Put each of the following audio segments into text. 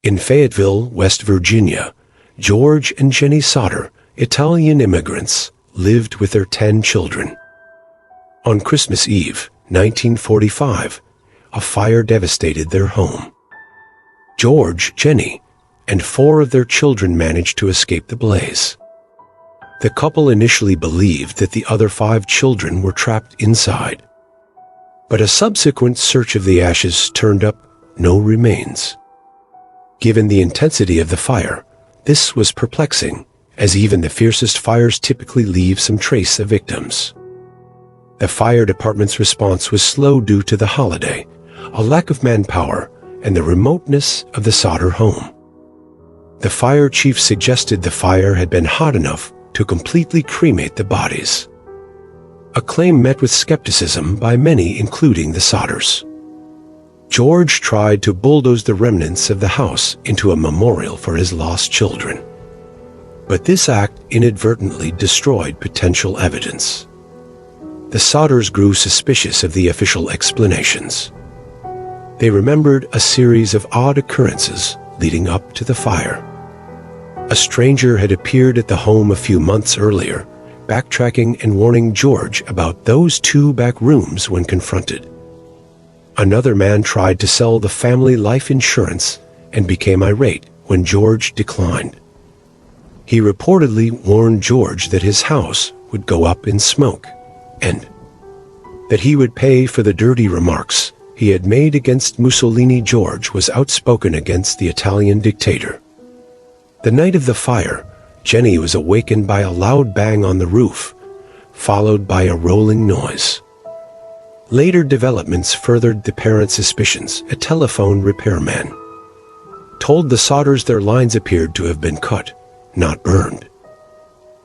In Fayetteville, West Virginia, George and Jenny Sodder, Italian immigrants, lived with their 10 children. On Christmas Eve, 1945, a fire devastated their home. George, Jenny, and 4 of their children managed to escape the blaze. The couple initially believed that the other 5 children were trapped inside, but a subsequent search of the ashes turned up no remains. Given the intensity of the fire, this was perplexing, as even the fiercest fires typically leave some trace of victims. The fire department's response was slow due to the holiday, a lack of manpower, and the remoteness of the Sodder home. The fire chief suggested the fire had been hot enough to completely cremate the bodies. A claim met with skepticism by many, including the Sodders. George tried to bulldoze the remnants of the house into a memorial for his lost children. But this act inadvertently destroyed potential evidence. The Sodders grew suspicious of the official explanations. They remembered a series of odd occurrences leading up to the fire. A stranger had appeared at the home a few months earlier, backtracking and warning George about those 2 back rooms when confronted. Another man tried to sell the family life insurance and became irate when George declined. He reportedly warned George that his house would go up in smoke and that he would pay for the dirty remarks he had made against Mussolini. George was outspoken against the Italian dictator. The night of the fire, Jenny was awakened by a loud bang on the roof, followed by a rolling noise. Later developments furthered the parents' suspicions. A telephone repairman told the Sodders their lines appeared to have been cut, not burned.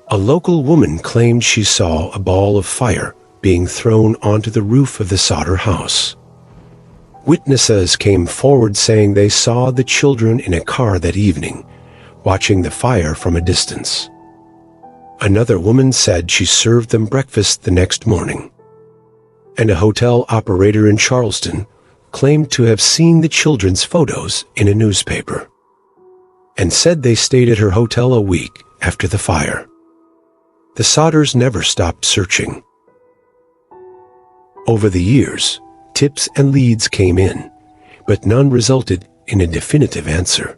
A local woman claimed she saw a ball of fire being thrown onto the roof of the Sodder house. Witnesses came forward saying they saw the children in a car that evening, watching the fire from a distance. Another woman said she served them breakfast the next morning. And a hotel operator in Charleston claimed to have seen the children's photos in a newspaper, and said they stayed at her hotel a week after the fire. The Sodders never stopped searching. Over the years, tips and leads came in, but none resulted in a definitive answer.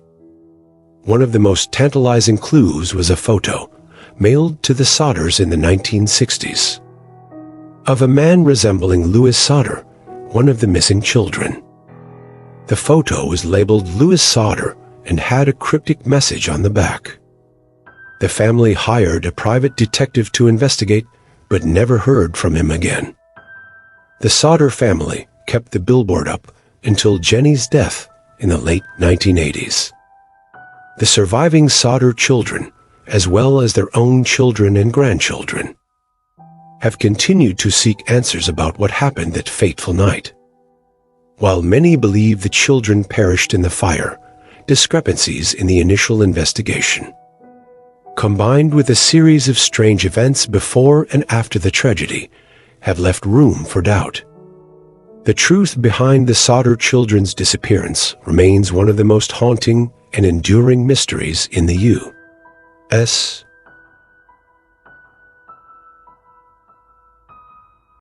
One of the most tantalizing clues was a photo, mailed to the Sodders in the 1960s, of a man resembling Louis Sodder, one of the missing children. The photo was labeled Louis Sodder and had a cryptic message on the back. The family hired a private detective to investigate, but never heard from him again. The Sodder family kept the billboard up until Jenny's death in the late 1980s. The surviving Sodder children, as well as their own children and grandchildren, have continued to seek answers about what happened that fateful night. While many believe the children perished in the fire, discrepancies in the initial investigation, combined with a series of strange events before and after the tragedy, have left room for doubt. The truth behind the Sodder children's disappearance remains one of the most haunting and enduring mysteries in the U.S.